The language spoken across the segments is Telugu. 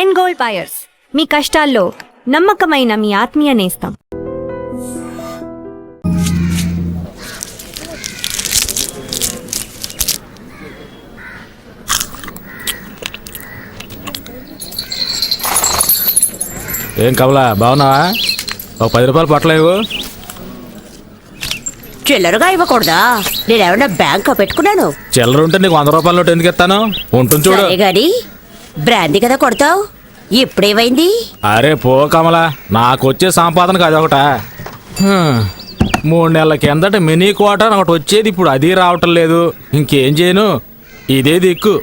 అండ్ గోల్డ్ బయర్స్, మీ కష్టాల్లో నమ్మకమైన మీ ఆత్మీయ నేస్తం. ఏం కమలా, బాగున్నావా? ఒక 10 రూపాయలు పట్టలేవు? చిల్లరగా ఇవ్వకూడదా? నేనేమన్నా బ్యాంక్ పెట్టుకున్నాను? చిల్లర ఉంటే నీకు 100 రూపాయల నోటు ఎందుకు ఇస్తాను? ఉంటుంది చూడు. గాని బ్రాందీ కదా కొడతావు, ఇప్పుడేమైంది? అరే పో కమలా, నాకు వచ్చే సంపాదనకు అదొకట. 3 నెలల కిందట మినీ క్వార్టర్ ఒకటి వచ్చేది, ఇప్పుడు అది రావటం లేదు. ఇంకేం చేయను, ఇదే దిక్కు.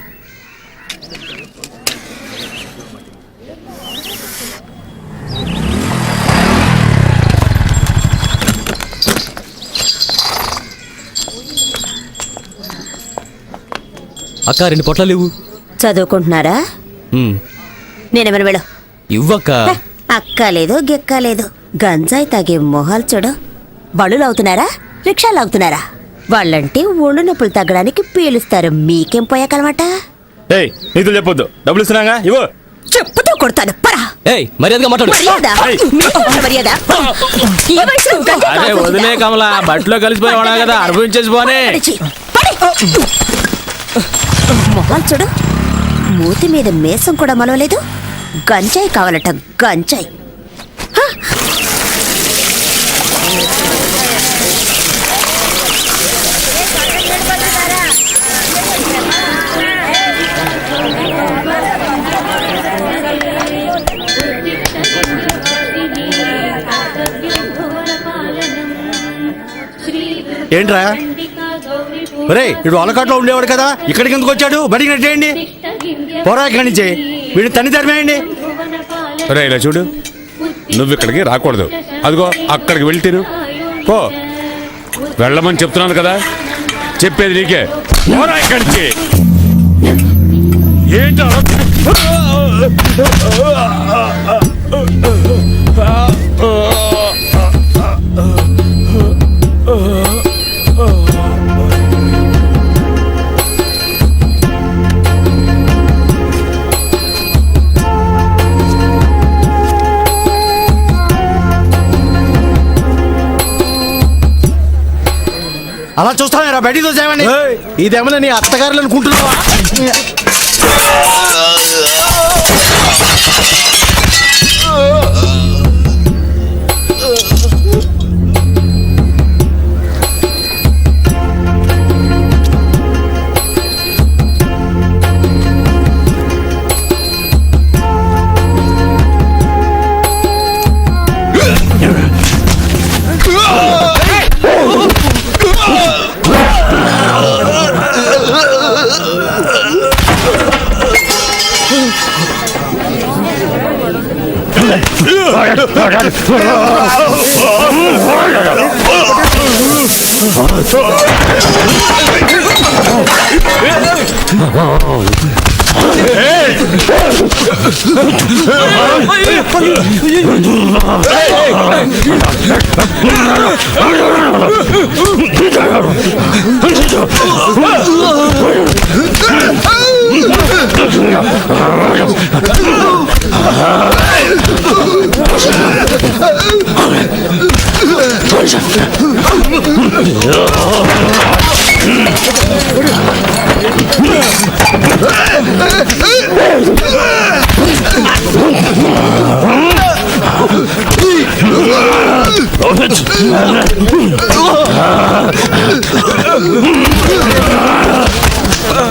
అక్క 2 పొట్లాలు ఇవ్వు. చదువుకుంటున్నారా? నేనేమన్నా వెళ్ళు. ఇవ్వక్క. అక్కలేదు గిక్కలేదు, గంజాయి తాగే మొహాలు చూడు. బళ్ళు అవుతున్నారా, రిక్షాలు అవుతున్నారా? వాళ్ళంటే ఒళ్ళు నొప్పులు తగ్గడానికి పీలుస్తారు, మీకేం పోయాకలమాట? నీతులు చెప్పొద్దు, డబ్బులు ఇస్తున్నాగా ఇవ్వు. చెప్పుతో కొడతాను, పరా. మర్యాదగా మాట్లాడు. మర్యాద. అరే వదిలే కమలా, బట్టలో కలిసిపోయి ఉన్నా కదా, అనుభవించేసి పోనే. మొహాలు చూడు, మూతి మీద మేసం కూడా మలవలేదు. గంజాయి కావాలట, గంజాయి. ఏంట్రా ఒరే, ఇడు అలకాట్లో ఉండేవాడు కదా, ఇక్కడికి ఎందుకు వచ్చాడు? బడికి నెట్టేయండి, పోరా ఇక్కడి నుంచి. వీడిని తన్ని తరిమేయండి. ఒరే ఇలా చూడు, నువ్వు ఇక్కడికి రాకూడదు. అదిగో అక్కడికి వెళ్తేను పో. వెళ్ళమని చెప్తున్నాను కదా, చెప్పేది నీకే. పోరా ఇక్కడి నుంచి. ఏంటో అలా చూస్తావేరా? బయటికి చూసామని. ఇదేమన్నా నీ అత్తగారులు అనుకుంటున్నావా?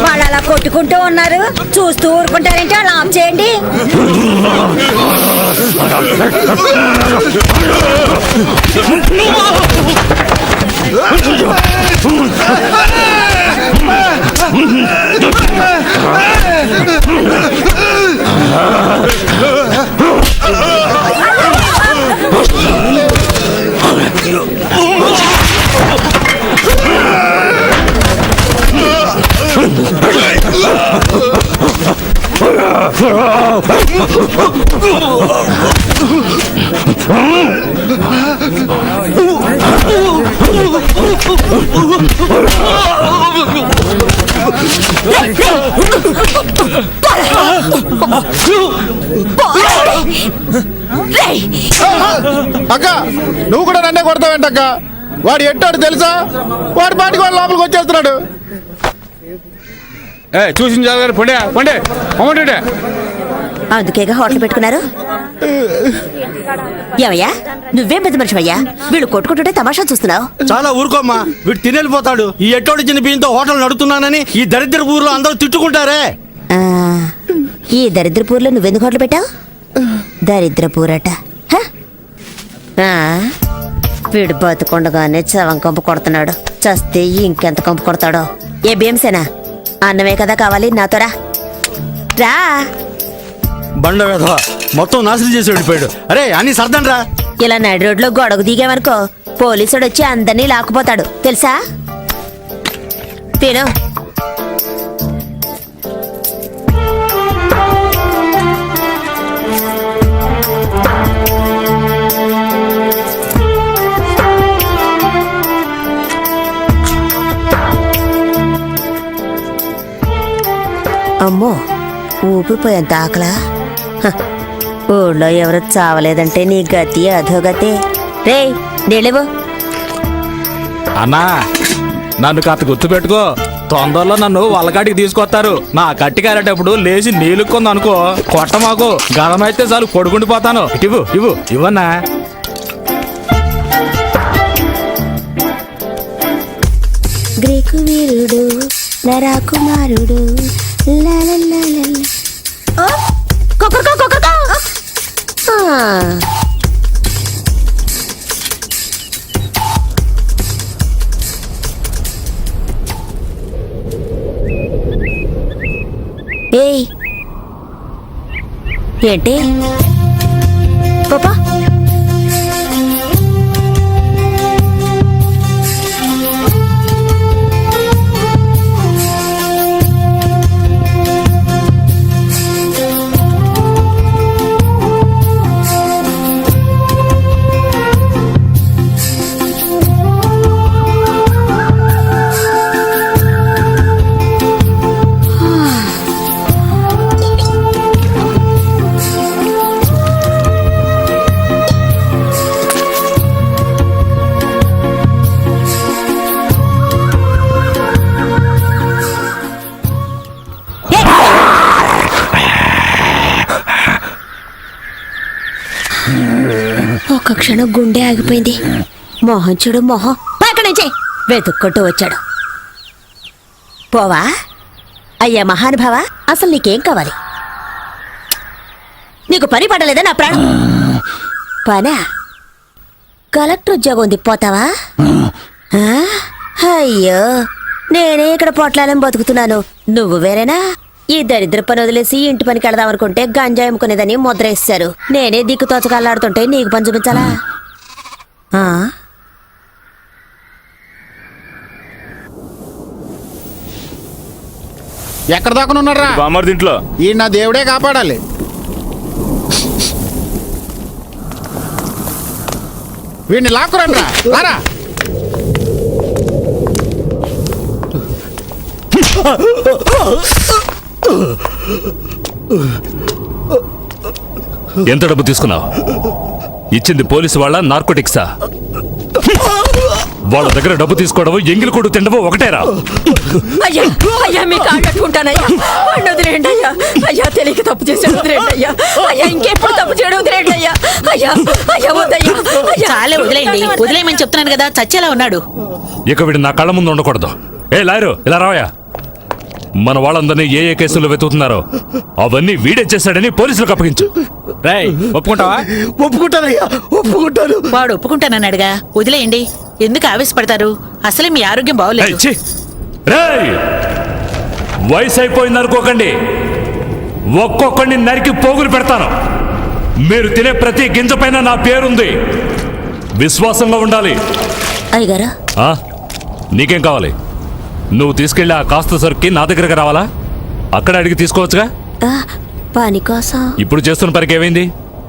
వాళ్ళు అలా కొట్టుకుంటూ ఉన్నారు, చూస్తూ ఊరుకుంటారంటే అలా ఆఫ్ చేయండి. అక్క నువ్వు కూడా నన్నే కొడతావేంటక్క? వాడు ఎట్టాడు తెలుసా? వాడి పాటికి వాడు లోపలికి వచ్చేస్తున్నాడు. చూసిన జాగ్రత్త పండే పండే అమ్మంటే అందుకేగా హోటల్ పెట్టుకున్నారు. ఏమయ్యా నువ్వేం పెద్ద మనిషివయ్యా, వీళ్ళు కొట్టుకుంటుంటే తమాషా చూస్తున్నావు. చాలా ఊరుకోమ్మా, వీడు తినేళ్ళిపోతాడు. ఈ ఎట్టోడు ఇచ్చిన బియ్యంతో హోటల్ నడుపుతున్నానని ఈ దరిద్ర ఊర్లో అందరూ తిట్టుకుంటారే. ఆ, ఈ దరిద్రపూర్లో నువ్వెందుకు హోటల్ పెట్టావు? దరిద్రపూరట. హ? ఆ, వీడు బతుకుండగానే చవం కంపు కొడుతున్నాడు. చస్తే ఇంకెంత కంపు కొడతాడో. ఏ భీమసేనా, అన్నమే కదా కావాలి, నాతో రా. రా. బండ వేధవ మొత్తం నాశనం చేసి వెళ్ళిపోయాడు. అరే అన్ని సర్దండ్రా. ఇలా నడి రోడ్లో గొడవ దిగామనుకో పోలీసుడు వచ్చి అందరినీ లాక్కుపోతాడు తెలుసా. తిను. అమ్మో ఊపిపోయేంత ఆకలా. హ, ఊళ్ళో ఎవరు చావలేదంటే నీ గతి అధోగతే. రే నీళ్ళేవు. అన్నా నన్ను కాస్త గుర్తుపెట్టుకో, తొందరలో నన్ను వాళ్ళకాటికి తీసుకొస్తారు. నా కట్టి కారేటప్పుడు లేచి నీళ్ళుకుంది అనుకో, కొట్ట మాకు గదమైతే చాలు కొడుకుండిపోతాను. ఇవ్వు ఇవ్వు ఇవ్వన్నా. గ్రీకు వీరుడు నరాకుమారుడు ఏయ్ ఏంటి పాపా ఒక్క క్షణం గుండె ఆగిపోయింది. మొహం చూడు మొహం. పక్క నుంచి వెతుక్కుంటూ వచ్చాడు. పోవా అయ్యా మహానుభావ, అసలు నీకేం కావాలి? నీకు పని పడలేదా నా ప్రాణం? పనా? కలెక్టర్ ఉద్యోగం ఉంది, పోతావా? ఆ? అయ్యో నేనే ఇక్కడ పొట్లాలని బతుకుతున్నాను, నువ్వు వేరేనా? ఈ దరిద్ర పని వదిలేసి ఇంటి పనికి వెళదాం అనుకుంటే గంజాయి అమ్ముకునేదని ముద్ర వేస్తారు. నేనే దిక్కు తోచగల్లాడుతుంటే నీకు పని చూపించాలా? ఎక్కడ దాకా ఉన్నారా? బామ్మర్ దీంట్లో ఈ నా దేవుడే కాపాడాలి. వీడిని లాక్కురండి రా. ఎంత డబ్బు తీసుకున్నావు? ఇచ్చింది పోలీసు వాళ్ళ నార్కోటిక్సా? వాళ్ళ దగ్గర డబ్బు తీసుకోవడం ఎంగిలి కొడు తినడం ఒకటేరా? అయ్యా అయ్యా మీ కాళ్ళట్టుకుంటానయ్యా, వదిలేండి అయ్యా. అయ్యా తెలియక తప్పు చేసాడు, వదిలేండి అయ్యా. అయ్యా ఇంకెప్పుడు తప్పు చేయడం, వదిలేండి అయ్యా. అయ్యా అయ్యా వద్దయ్యా. చాలే వదిలేయండి, వదిలేయమని చెప్తున్నాను కదా, చచ్చేలా ఉన్నాడు. ఇక వీడు నా కళ్ళ ముందు ఉండకూడదు. ఏ లాయరు ఇలా రావయా. మన వాళ్ళందరినీ ఏ ఏ కేసులు వెతుకుతున్నారో అవన్నీ వీడే చేశాడని పోలీసులకు అప్పగించు. రేయ్ ఒప్పుకుంటావా? ఒప్పుకుంటానయ్యా, ఒప్పుకుంటాను. వాడు ఒప్పుకుంటానన్నాడుగా, వదిలేయండి. ఎందుకు ఆవేశపడతారు? అసలే మీ ఆరోగ్యం బాగోలేదు. ఏయ్, ఛీ! రేయ్, వయసు అయిపోయింది అనుకోకండి, ఒక్కొక్కడిని నరికి పోగులు పెడతాను. మీరు తినే ప్రతి గింజ పైన నా పేరుంది. విశ్వాసంగా ఉండాలి. అయ్యగారు నీకేం కావాలి? నువ్వు తీసుకెళ్ళి ఆ కాస్త సరుక్కి నా దగ్గరకు రావాలా? అక్కడ అడిగి తీసుకోవచ్చుగా. పని కోసం ఇప్పుడు చేస్తున్న పనికి ఏమైంది?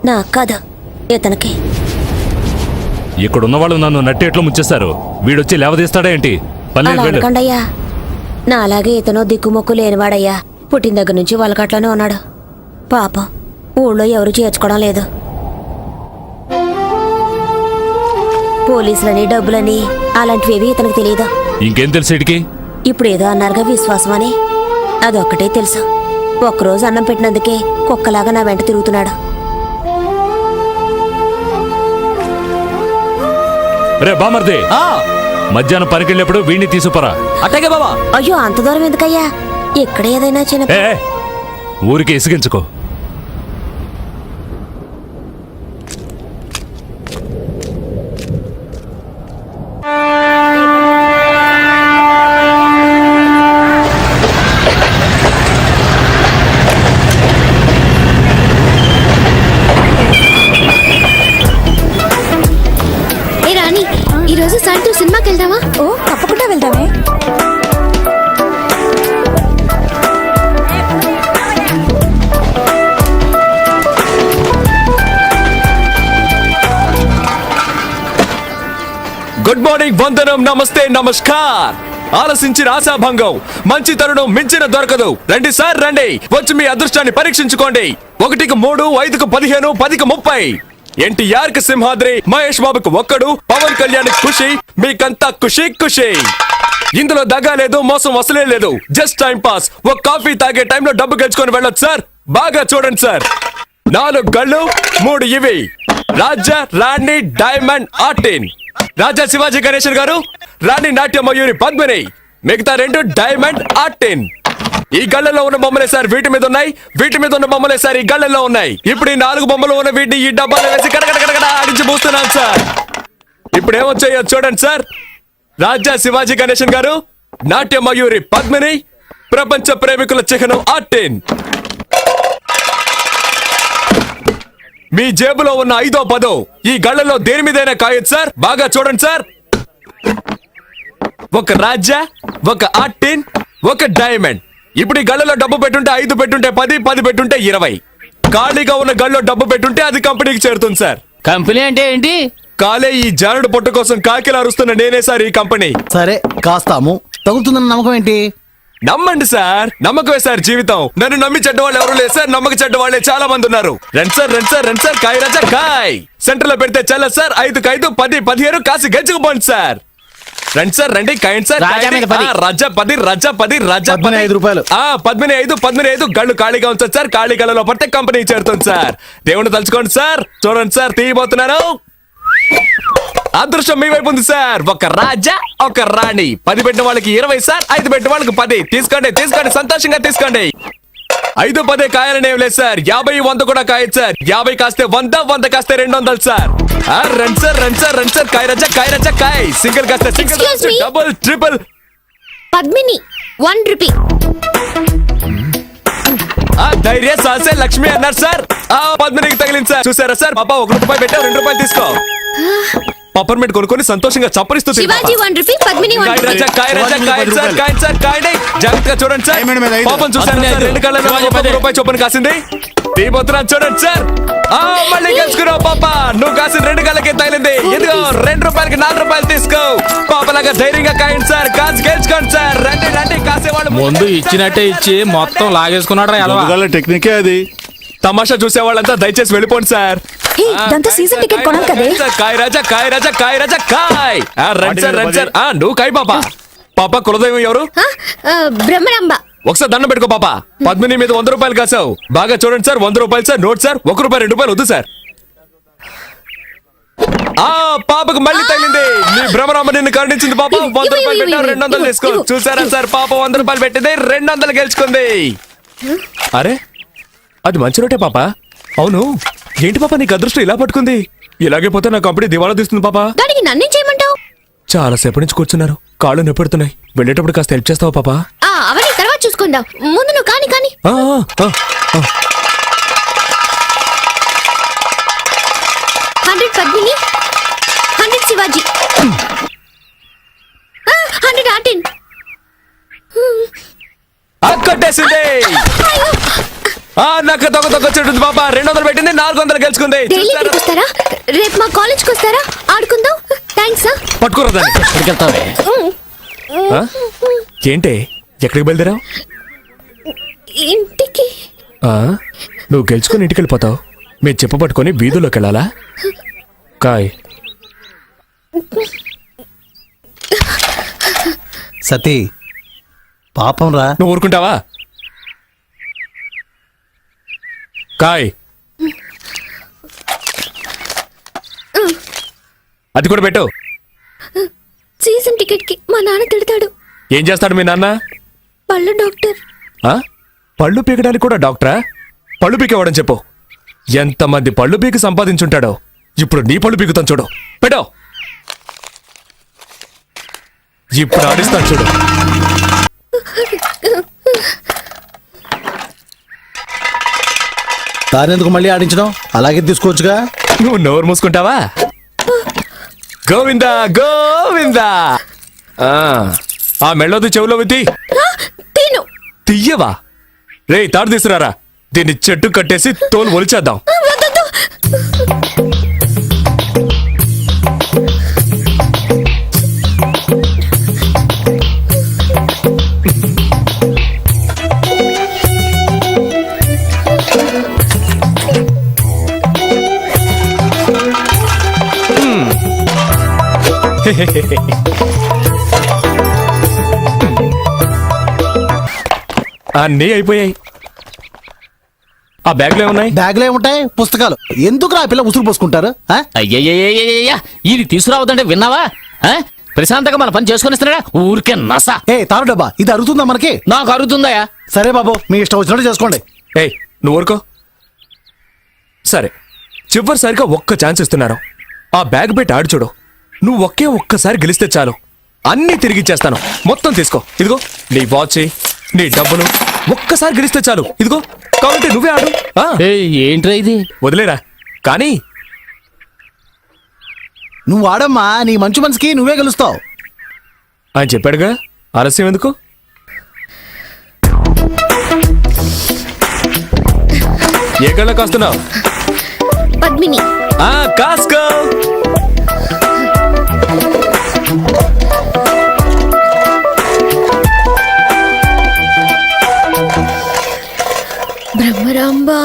నాకు కాదు, ఇతనికి. ఇక్కడున్న వాళ్ళు నన్ను నట్టేట్లో ముంచేస్తారు. వీడొచ్చి లేవదీస్తాడా ఏంటి? పల్లె అలా అనకండయ్యా, నా అలాగే ఇతను దిక్కుమొక్కు లేనివాడయ్యా. పుట్టిన దగ్గర నుంచి వాళ్ళకట్లోనే ఉన్నాడు. పాపం ఊళ్ళో ఎవరు చేర్చుకోవడం లేదు. పోలీసులని డబ్బులని అలాంటివి ఇతనికి తెలియదు. ఇంకేం తెలుసు వీడికి? ఇప్పుడు ఏదో అన్నారుగా విశ్వాసం అని, అదొక్కటే తెలుసు. ఒక్కరోజు అన్నం పెట్టినందుకే కుక్కలాగా నా వెంట తిరుగుతున్నాడు. రే బామర్ది, మధ్యాహ్నం పనికెళ్ళినప్పుడు వీడిని తీసుకురా. అట్టాగే బాబా. అయ్యో అంత దూరం ఎందుకయ్యా? ఇక్కడ ఏదైనా చిన్న ఏ ఊరికి ఇసిగించుకో. ఏ రాణి, ఈరోజు సాయంత్రం సినిమాకి వెళ్దామా? ఓ తప్పకుండా వెళ్దామే. గుడ్ మార్నింగ్, వందనం, నమస్తే, నమస్కార్. ఆలసించిన ఆశాభంగం, మంచి తరుణం మించిన దొరకదు. రండి సార్ రండి, వచ్చి మీ అదృష్టాన్ని పరీక్షించుకోండి. 1కి 3, 5కి 15, 10కి 30. ఎన్టీఆర్ కి సింహాద్రి, మహేష్ బాబుకు ఒక్కడు, పవన్ కళ్యాణ్ ఖుషి, మీకంతా ఖుషి ఖుషి. ఇందులో దగా లేదు, మోసం అసలే లేదు. Just time pass. ఒక కాఫీ తాగే టైంలో డబ్బు గెలుచుకొని వెళ్ళొచ్చు సార్. బాగా చూడండి సార్. 4 గళ్ళు, 3 ఇవి. రాజా, రాణి, డైమండ్, ఆర్టిన్. రాజా శివాజీ గణేశన్ గారు, రాణి నాట్య మయూరి పద్మిని, మిగతా 2 డైమండ్, ఆర్టిన్. ఈ గళ్ళలో ఉన్న బొమ్మలే సార్ వీటి మీద ఉన్నాయి, వీటి మీద ఉన్న బొమ్మలే సార్ ఈ గళ్ళలో ఉన్నాయి. ఇప్పుడు ఈ 4 బొమ్మలు ఉన్న వీటిని ఈ డబ్బాలో వేసి కడగడ ఆడించి పూస్తున్నాను సార్. ఇప్పుడు ఏమొచ్చాయో చూడండి సార్. రాజా శివాజీ గణేశన్ గారు, నాట్య మయూరి పద్మిని, ప్రపంచ ప్రేమికుల చిహ్నం ఆర్టిన్. మీ జేబులో ఉన్న 5వ 10 ఈ గళ్ళలో దేని మీదైనా కాయొచ్చు సార్. బాగా చూడండి సార్. ఒక రాజా, ఒక ఆర్టిన్, ఒక డైమండ్. ఇప్పుడు ఈ గళ్ళలో డబ్బు పెట్టుంటే 5 పెట్టుంటే 10, 10 పెట్టుంటే 20. ఖాళీగా ఉన్న గళ్ళలో డబ్బు పెట్టుంటే అది కంపెనీకి చేరుతుంది సార్. కంపెనీ అంటే ఏంటి? కాలే ఈ జానుడు పొట్టు కోసం కాకిలా అరుస్తున్న నేనే సార్ ఈ కంపెనీ. సరే కాస్తాము, తగులుతుందన్న నమ్మకం ఏంటి? నమ్మండి సార్, నమ్మకమే సార్ జీవితం. నన్ను నమ్మి చెడ్డవాళ్ళు ఎవరు లేదు సార్, నమ్మక చెడ్డవాళ్లే చాలా మంది ఉన్నారు. రండి సార్ రండి సార్ రండి సార్, కాయ రాజా కాయ్. సెంటర్ లో పెడితే చల్ల సార్. 5కి 5, 10, 15 కాసి గెలుచుకుపోండి సార్. రండి సార్ రండి, కాయండి సార్. రాజా మీద 10. రాజా 10, రాజా 10, రాజా 15 రూపాయలు. 15 గళ్ళు ఖాళీగా ఉంచండి సార్. ఖాళీ గళ్ళలో పడితే కంపెనీ చేరుతుంది సార్. దేవుణ్ణి తలుచుకోండి సార్. చూడండి సార్, తీయబోతున్నాను. అదృష్టం మీ వైపు ఉంది సార్. ఒక రాజా, ఒక రాణి. 10 పెట్టిన వాళ్ళకి 20 సార్, 5 పెట్టిన వాళ్ళకి 10. తీసుకోండి తీసుకోండి, సంతోషంగా తీసుకోండి. 5, 10 కాయాలని ఏం లేదు సార్. 50, 100 కూడా కాయచ్చు సార్. 50 కాస్తే 100, 100 కాస్తే 200 సార్. రండి సార్ రండి సార్ రండి సార్, కాయ రాజా కాయ్. సింగిల్ కాస్తే single, Excuse me? Double, triple. Padmini 1 rupee. ధైర్య సాసే లక్ష్మి అన్నారు సార్. పద్మినికి తగిలింది సార్. చూసారా సార్, పాప 1 రూపాయి పెట్టావు, 2 రూపాయలు తీసుకో. పప్పర్మెంట్ కొనుక్కొని సంతోషంగా చప్పరిస్తూ శివాజీ 1 రూపీ, పద్మిని 1 రూపీ. జాగ్రత్తగా చూడండి సార్. డైమండ్ మీద 5. పాపం చూసారు సార్, 2 కళ్ళలో 1 రూపాయి చొప్పున కాసింది. తీయబోతున్నాను చూడండి సార్. మళ్ళీ గెలుచుకున్నావు పాప. నువ్వు కాసిన 2 కళ్ళకే తగిలింది. ఇదిగో 2 రూపాయలకి 4 రూపాయలు తీసుకో. పాపలాగా ధైర్యంగా కాయండి సార్. కాసి గెలుచుకోండి సార్. రండి రండి, కాసేవాళ్ళు ముందు ఇచ్చినట్టే ఇచ్చి మొత్తం లాగేసుకున్నాడు. టెక్నికే అది. తమాషా చూసే వాళ్ళంతా దయచేసి వెళ్ళిపోండి సార్. ఇదంతా సీజన్ టికెట్ కొనాలి కదే. కాయ రాజా కాయ్. రండి సార్ రండి సార్. నువ్వు కాయ పాప. పాప కులదైవం ఎవరు? బ్రహ్మరాంబ. ఒకసారి దండం పెట్టుకో పాప. పద్మిని మీద 100 రూపాయలు కాసావు. బాగా చూడండి సార్. 100 రూపాయలు సార్. Note sir. 1 రూపాయి 2 రూపాయలు వద్దు సార్. పాపకు మళ్ళీ తగిలింది. నీ భ్రమరాంబ నిన్ను కరుణించింది పాప. 100 రూపాయలు పెట్టావు, 200 తీసుకో. చూసారా సార్, పాప 100 రూపాయలు పెట్టింది, 200 గెలుచుకుంది. అరే అది మంచి నోటే పాప. అవును ఏంటి పాప నీకు అదృష్టం ఇలా పట్టుకుంది? ఇలాగే పోతే నా కంపెనీ దివాలా తీస్తుంది పాప. దానికి నన్నేం చేయమంటావు? చాలా సేపటి నుంచి కూర్చున్నారు, కాళ్ళు నొప్పెడుతున్నాయి. వెళ్ళేటప్పుడు కాస్త హెల్ప్ చేస్తావా పాప? అవన్నీ తర్వాత చూసుకుందాం. ముందు నువ్వు కాని 100 పద్మిని, 100 శివాజీ, 100 ఆర్టిన్. కొట్టేసింది. నాకు దొంగ చెట్టు పాప. 200 పెట్టింది, 400 గెలుచుకుంది. డైలీ ఇక్కడికి వస్తారా? రేపు మా కాలేజ్కి వస్తారా? ఆడుకుందాం. థ్యాంక్స్. పట్టుకోరా దాన్ని. ఎక్కడికి వెళ్తావే? ఆ? ఏంటి ఎక్కడికి బయలుదేరావు? ఇంటికి. ఆ? నువ్వు గెలుచుకుని ఇంటికి వెళ్ళిపోతావు, మీరు చెప్ప పట్టుకొని వీధుల్లోకి వెళ్ళాలా? కాయ్ సతీ పాపం రా. నువ్వు ఊరుకుంటావా? కాయ్ అది కూడా పెట్టు. సీజన్ టికెట్ కి మా నాన్న తిడతాడు. ఏం చేస్తాడు మీ నాన్న? పళ్ళు డాక్టర్. ఆ? పళ్ళు పీకడానికి కూడా డాక్టరా? పళ్ళు పీకేవాడని చెప్పు. ఎంతమంది పళ్ళు పీకి సంపాదించుంటాడో. ఇప్పుడు నీ పళ్ళు పీకుతాను చూడు. పెట్టో. ఇప్పుడు ఆడిస్తాను చూడు. దానెందుకు మళ్ళీ ఆడించడం? అలాగే తీసుకోవచ్చుగా. నువ్వు నోరు మూసుకుంటావా? గోవిందా గోవిందా. ఆ మెళ్ళోది చెవులో విత్తి తిను. తీయవా? రే తాడు తీసుకురారా. దీన్ని చెట్టు కట్టేసి తోలు ఒలిచేద్దాం. వద్దొద్దు. అన్నీ అయిపోయాయి. ఆ బ్యాగ్లో ఏమున్నాయి? బ్యాగ్లో ఏముంటాయి? పుస్తకాలు. ఎందుకు రా పిల్ల ఉసురు పోసుకుంటారు? అయ్యయ్యయ్యయ్యయ్యా, ఇది తీసుకురావద్దంటే విన్నావా? ఆ? ప్రశాంతంగా మన పని చేసుకొని ఇస్తున్నాడా? ఊరికే నస. ఏ తారు డబ్బా, ఇది అరుగుతుందా మనకి? నాకు అరుగుతుందయా. సరే బాబు, మీ ఇష్టం వచ్చినట్టు చేసుకోండి. ఏయ్ నువ్వు ఊరుకో. సరే చివరిసారిగా ఒక్క ఛాన్స్ ఇస్తున్నారు. ఆ బ్యాగ్ పెట్టి ఆడి చూడు. నువ్వు ఒక్కసారి గెలిస్తే చాలు, అన్నీ తిరిగిచ్చేస్తాను. మొత్తం తీసుకో. ఇదిగో నీ వాచ్, నీ డబ్బులు. ఒక్కసారి గెలిస్తే చాలు. ఇదిగో కాబట్టి నువ్వే ఆడు. ఏంట్రా ఇది? వదిలేరా కానీ. నువ్వు ఆడమ్మా, నీ మంచి మనసుకి నువ్వే గెలుస్తావు. ఆయన చెప్పాడుగా, ఆలస్యం ఎందుకు? ఏ కళ్ళ కాస్తున్నావు? పద్మిని. కాస్కో. బ్రహ్మరాంబా.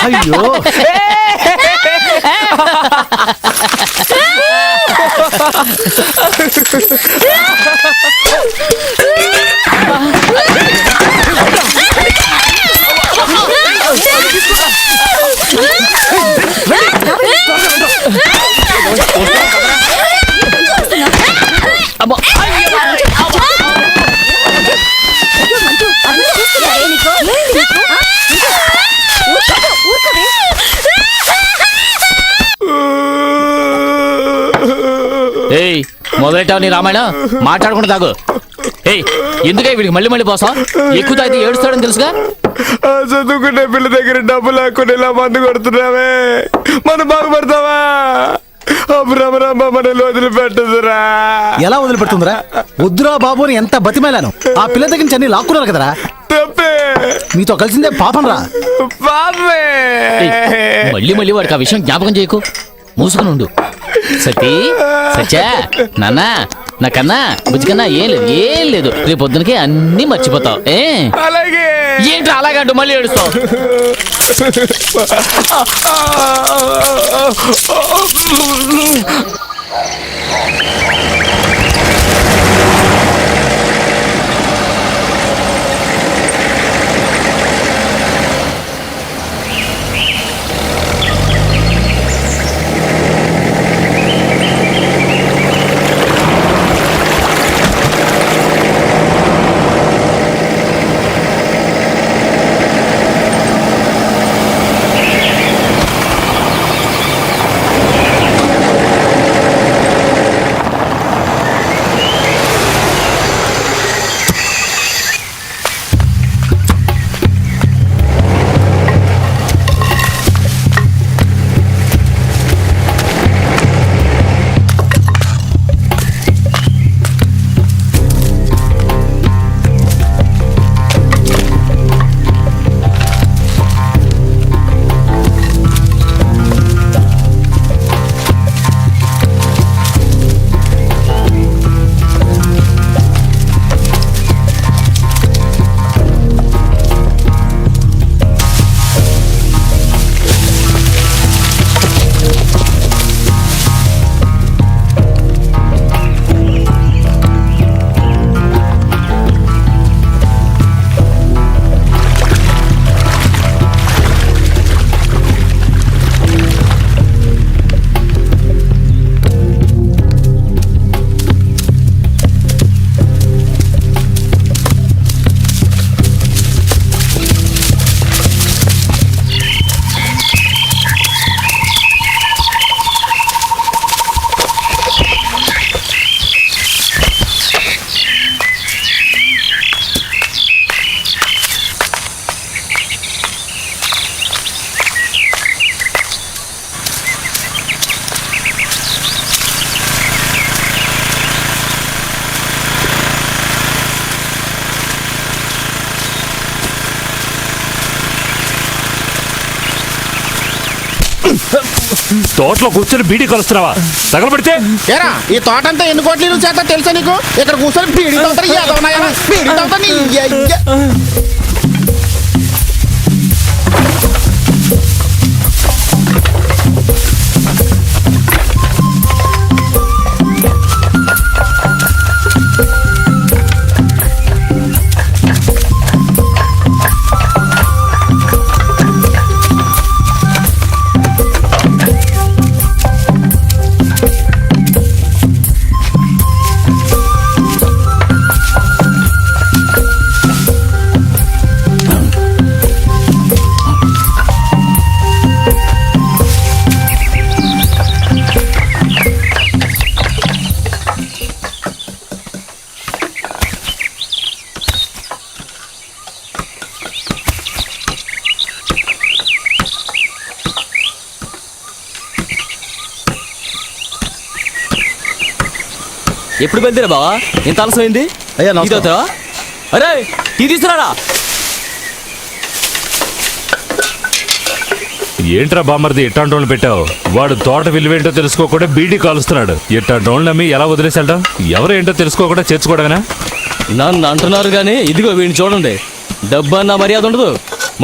అయ్యో ఏయ్ మొదలెట్టావు నీ రామాయణం, మాట్లాడకుండా తాగు. ఏయ్ ఎందుకే వీడికి మళ్ళీ మళ్ళీ పోసాం? ఎక్కువ తాగితే ఏడుస్తాడని తెలుసుగా. చదువుకునే పిల్ల దగ్గర డబ్బు లేకుండా ఇలా మందు కొడుతున్నావే, మనం బాగుపడతావా? భ్రమరాంబ మనల్ని వదిలిపెట్టదురా. ఎలా వదిలిపెడుతుందిరా? వద్దురా బాబు అని ఎంత బతిమేలాను. ఆ పిల్ల దగ్గర నుంచి అన్ని లాక్కున్నారు కదరా. తప్పే. మీతో కలిసిందే పాపం రా. పాపే. మళ్ళీ మళ్ళీ వాడికి ఆ విషయం జ్ఞాపకం చేయకు. మూసుకుని ఉండు. సతీ, సత్యా, నాన్న, నాకన్నా బుజ్జికన్నా ఏం లేదు. రేపు పొద్దునకి అన్ని మర్చిపోతావు. అలాగే. ఏంటి అలాగంటూ మళ్ళీ ఏడుస్తావు? తోటలో కూర్చొని బీడీ కలుస్తున్నావా? తగలబడితే ఏరా ఈ తోట అంతా ఎన్ని కోట్లు చేస్తా తెలుసా నీకు? ఇక్కడ కూర్చొని పీడితో ఎప్పుడు బయలుదేరా బావా? ఎంత ఆలస్యమైంది? అయ్యా నమస్కారం. అరే టీ తీసుకురారా. ఏంట్రా బామ్మర్ది ఇట్టాంటోళ్ళు పెట్టావు? వాడు తోట విలువేంటో తెలుసుకోకుండా బీడీ కాలుస్తున్నాడు. ఇట్టాంటోళ్ళు నమ్మి ఎలా వదిలేసాడటం? ఎవరేంటో తెలుసుకోకుండా చేర్చుకోవడమేనా? నన్ను అంటున్నారు కానీ ఇదిగో వీడిని చూడండి. డబ్బు అన్న మర్యాద ఉండదు,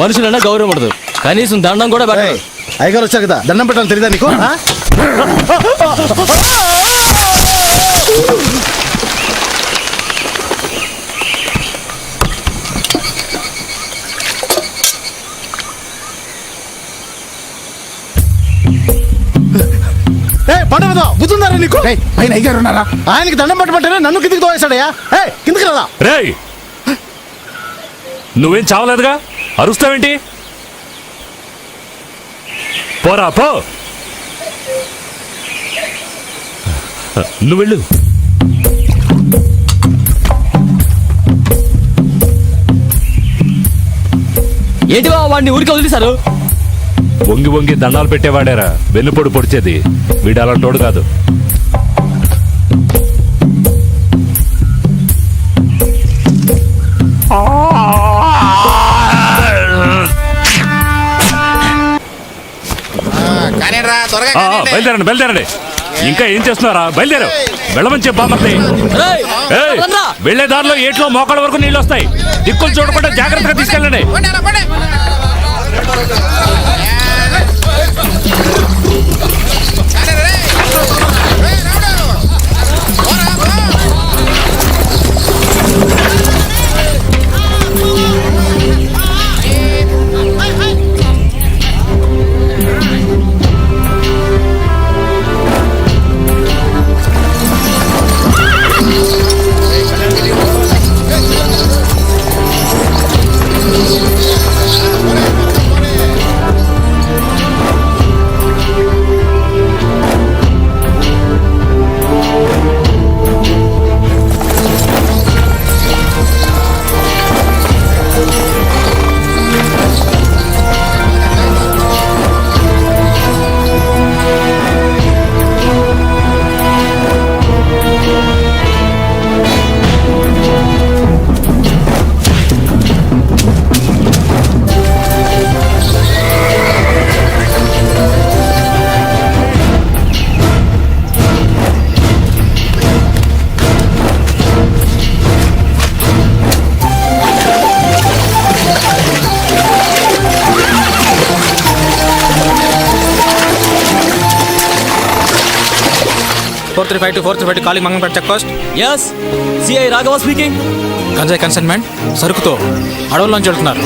మనుషులన్నా గౌరవం ఉండదు, కనీసం దండం కూడా పెట్టదు. అయ్యగారు వచ్చారు కదా, దండం పెట్టాలని తెలియదా నీకు? పండుగ బుద్ధుందారా నీకు? పైన అయ్యారు ఉన్నారా? ఆయనకి దండం పెట్టమంటేనే నన్ను కిందికి తోవేశాడయ్యా. కిందికి రాదా? రేయ్ నువ్వేం చావలేదుగా, అరుస్తావేంటి? పోరా పో. నువ్వు వెళ్ళు. ఏంటి బావ వాడిని ఊరికి వదిలేశారు? వంగి వంగి దండాలు పెట్టేవాడారా వెన్నుపొడి పొడిచేది? వీడు అలాంటోడు కాదు. బయలుదేరండి. ఇంకా ఏం చేస్తున్నారా? బయలుదేరు. వెళ్ళమని చెప్పామర్ది. వెళ్లే దారిలో ఏట్లో మోకాళ్ళ వరకు నీళ్ళు వస్తాయి. దిక్కులు చూడకుండా జాగ్రత్తగా తీసుకెళ్ళండి. Calling Mangampeta check post. yes CI Raghava speaking. గంజాయి కన్సైన్మెంట్ సరుకుతో అడవుల్లోంచి వెళ్తున్నారు.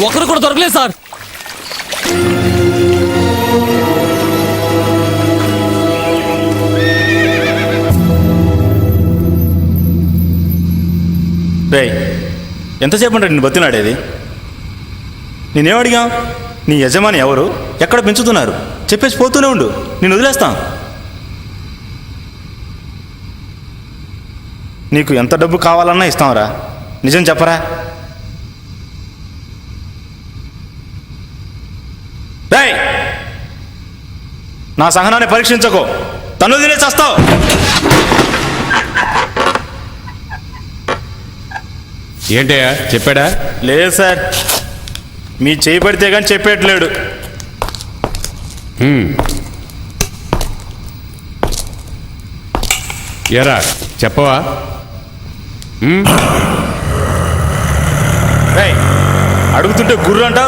ఒకరు కూడా దొరకలేదు సార్. రే ఎంతసేపు అంటే నేను బతినాడేది? నేనేం అడిగా? నీ యజమాని ఎవరు, ఎక్కడ పెంచుతున్నారు చెప్పేసి పోతూనే ఉండు, నేను వదిలేస్తాను. నీకు ఎంత డబ్బు కావాలన్నా ఇస్తాంరా, నిజం చెప్పరా? రేయ్, నా సహనాన్ని పరీక్షించకు, తను తినేసి వస్తావు. ఏంటయ్యా చెప్పాడా? లేదు సార్, మీ చేయి పడితే కానీ చెప్పేట్లేడు. ఎరా చెప్పవా? రేయ్, అడుగుతుంటే గుర్రు అంట.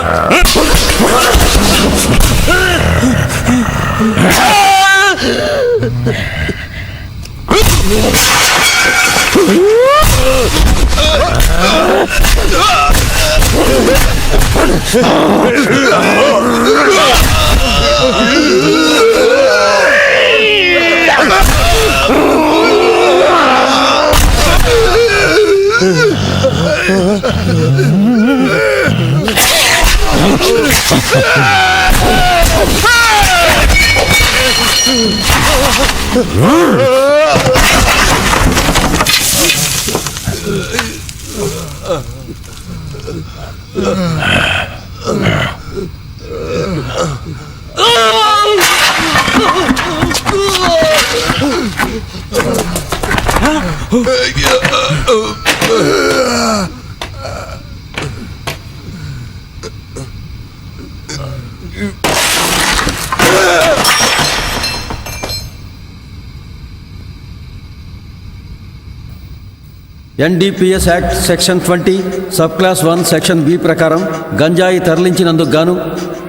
NDPS act section 20 sub class 1 section B ప్రకారం గంజాయి తరలించినందుకు గాను,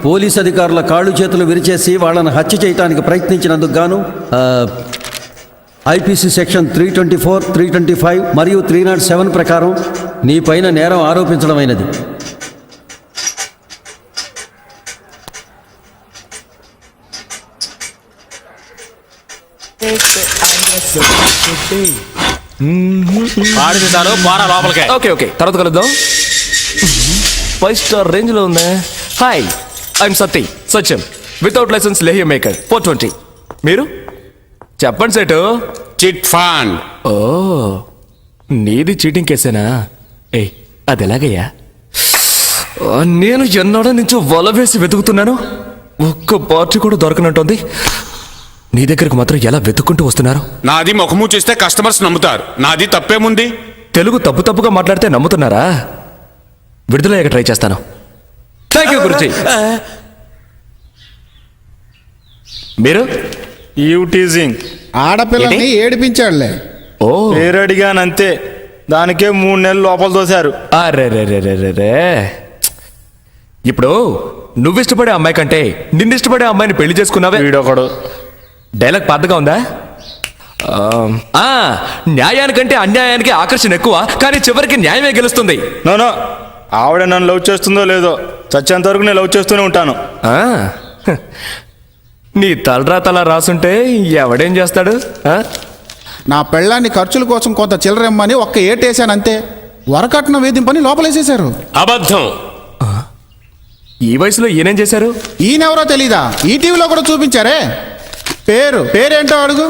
పోలీస్ అధికారుల కాళ్ళు చేతులు విరిచేసి వాళ్ళను హత్య చేయడానికి ప్రయత్నించినందుకు గాను ఐపీసీ సెక్షన్ 324, 325 మరియు 307 ప్రకారం నీ పైన నేరం ఆరోపించడమైనది. ఆడితే చాలు, పోరా లోపలికే. ఓకే ఓకే, తర్వాత కలుద్దాం. 5 స్టార్ రేంజ్ లో ఉందా? Hi, I'm Satyam without licence లేహ్య మేకర్ 420. మీరు చెప్పండి సేటు. Chit fund. ఓ, నీది చీటింగ్ కేసేనా? ఏ, అది ఎలాగయ్యా? నేను ఎన్నాడో నుంచో వల వేసి వెతుకుతున్నాను, ఒక్క పార్టీ కూడా దొరకనంటుంది. నీ దగ్గరకు మాత్రం ఎలా వెతుక్కుంటూ వస్తున్నారు? నాది ముఖము చూస్తే కస్టమర్స్ నమ్ముతారు, నాది తప్పేముంది? తెలుగు తప్పుగా మాట్లాడితే నమ్ముతున్నారా? విడుదలయ్యాక ట్రై చేస్తాను. Thank you Guruji. మీరు టీజింగ్ ఆడపిల్లని ఏడిపించాడులే. ఓ, పేరు అడిగానంతే, దానికే 3 నెలలు లోపల తోశారు. అరే, ఇప్పుడు నువ్విష్టపడే అమ్మాయి కంటే నిన్నిష్టపడే అమ్మాయిని పెళ్లి చేసుకున్నావే. వీడొకడు. డైలాగ్ పాతగా ఉందా? న్యాయానికంటే అన్యాయానికి ఆకర్షణ ఎక్కువ, కానీ చివరికి న్యాయమే గెలుస్తుంది. నో, ఆవిడ నన్ను లవ్ చేస్తుందో లేదో, చచ్చేంత వరకు నేను లవ్ చేస్తూనే ఉంటాను. నీ తలరాతలా రాసుంటే ఎవడేం చేస్తాడు? నా పెళ్ళాన్ని ఖర్చుల కోసం కొంత చిల్లరమ్మని ఒక్క ఏటేశానంతే, వరకట్న వేధింపని లోపలేసేశారు. అబద్ధం. ఈ వయసులో ఈయనేం చేశారు? ఈయనెవరో తెలీదా? ఈ టీవీలో కూడా చూపించారే. పేరేంటో అడుగు.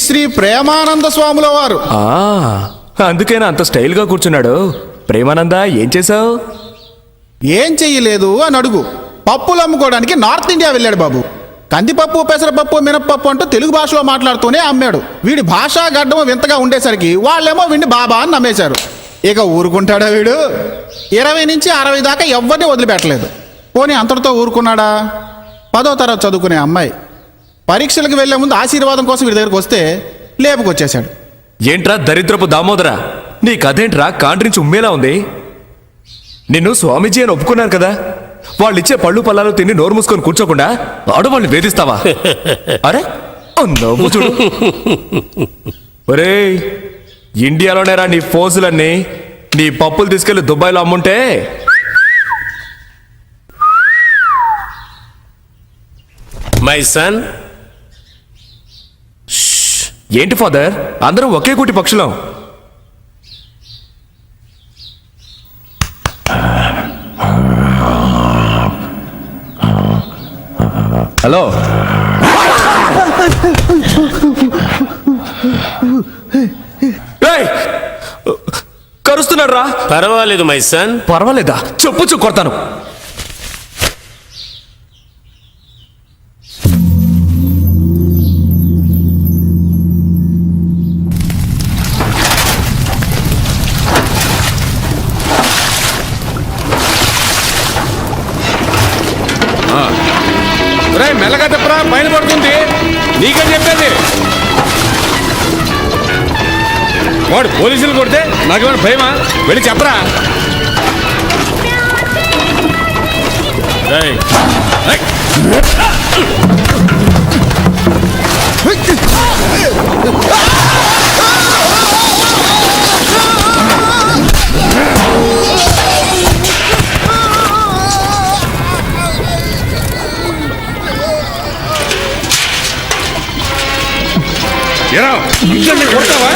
శ్రీ ప్రేమానంద స్వాముల వారు. అందుకేనా అంత స్టైల్గా కూర్చున్నాడు? ప్రేమానంద, ఏం చేశావు? ఏం చెయ్యలేదు అని అడుగు. పప్పులు అమ్ముకోవడానికి నార్త్ ఇండియా వెళ్ళాడు బాబు. కందిపప్పు, పెసరపప్పు, మినప్పప్పు అంటూ తెలుగు భాషలో మాట్లాడుతూనే అమ్మాడు. వీడి భాషా గడ్డము వింతగా ఉండేసరికి వాళ్ళేమో వీడిని బాబా అని నమ్మేశారు. ఇక ఊరుకుంటాడా వీడు? 20 నుంచి 60 దాకా ఎవరిని వదిలిపెట్టలేదు. పోనీ అంతటితో ఊరుకున్నాడా? 10వ తరగతి చదువుకునే అమ్మాయి పరీక్షలకు వెళ్లే ముందు ఆశీర్వాదం కోసం వీడి దగ్గరకు వస్తే లేపుకొచ్చేశాడు. ఏంట్రా దరిద్రపు దామోదరా, నీ కథేంట్రా కాండ్రించి ఉమ్మేలా ఉంది. నిన్ను స్వామీజీ అని ఒప్పుకున్నారు కదా, వాళ్ళు ఇచ్చే పళ్ళు పళ్ళాలు తిని నోరు మూసుకొని కూర్చోకుండా ఆడవాళ్ళని వేధిస్తావా? అరే నవ్వు చూడు. ఒరేయ్, ఇండియాలోనేరా నీ ఫోజులన్నీ. నీ పప్పులు తీసుకెళ్లి దుబాయ్లో అమ్ముంటే మై సన్. ఏంటి ఫాదర్, అందరం ఒకే కూటి పక్షులం. హలో, కరుస్తున్నాడు రా. పర్వాలేదు మై సన్. పర్వాలేదా? చెప్పు కొడతాను. మెల్లగా చెప్పరా, పైన పడుతుంది. నీకే చెప్పేది. వాడు పోలీసులు కొడితే నాకేమైనా భయమా? వెళ్ళి చెప్పరా. ఎరా, ఇద్దరిని కొడతావా?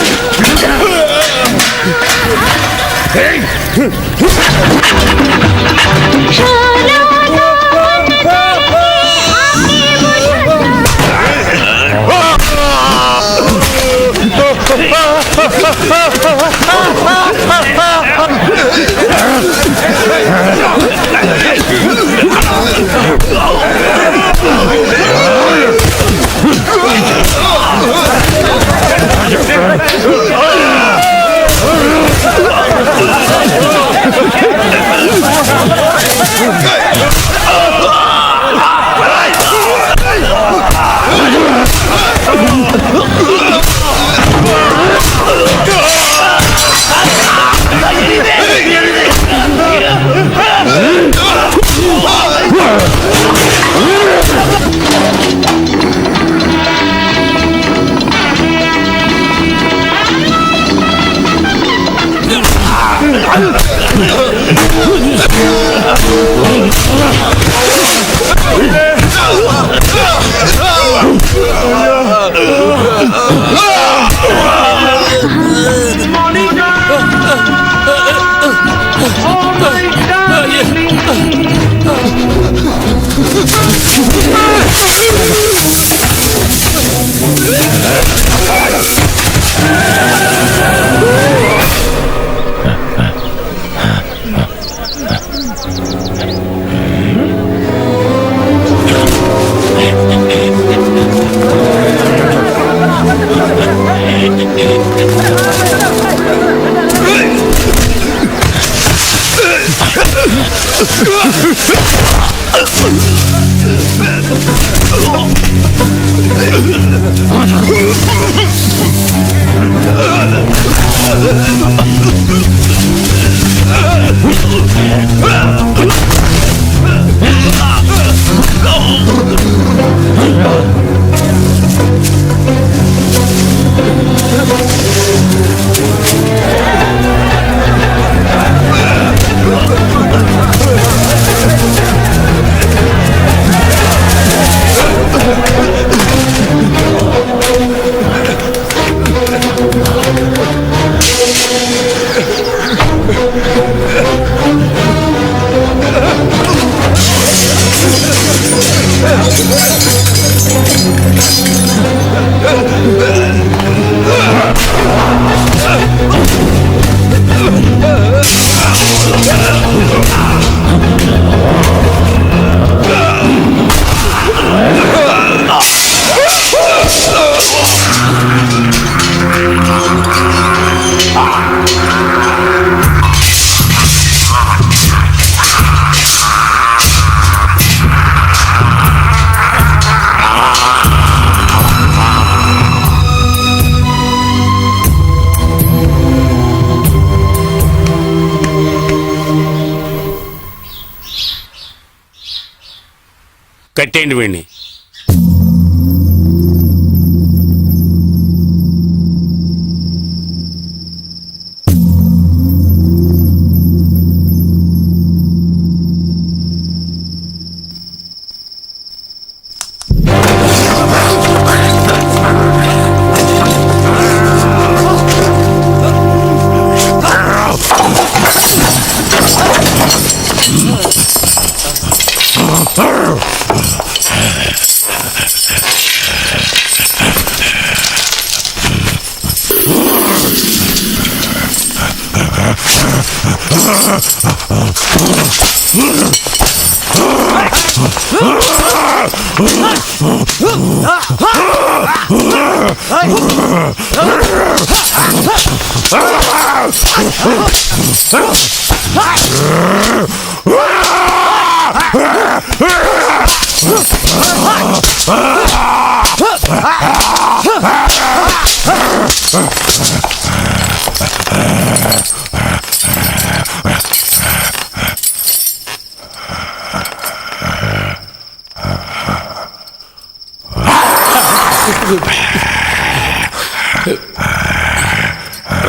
కట్టేయండి వీడిని.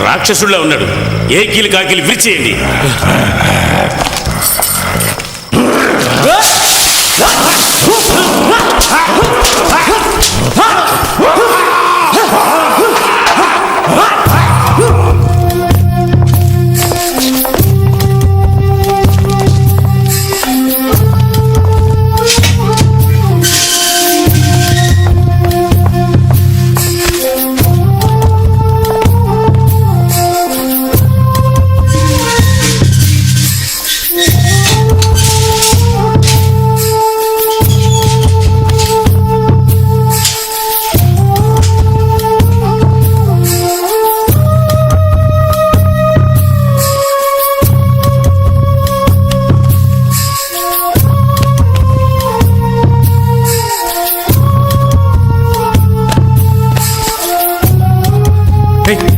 రాక్షసుడిలా ఉన్నాడు. ఏ కీలు కాకీలు విరిచేయండి.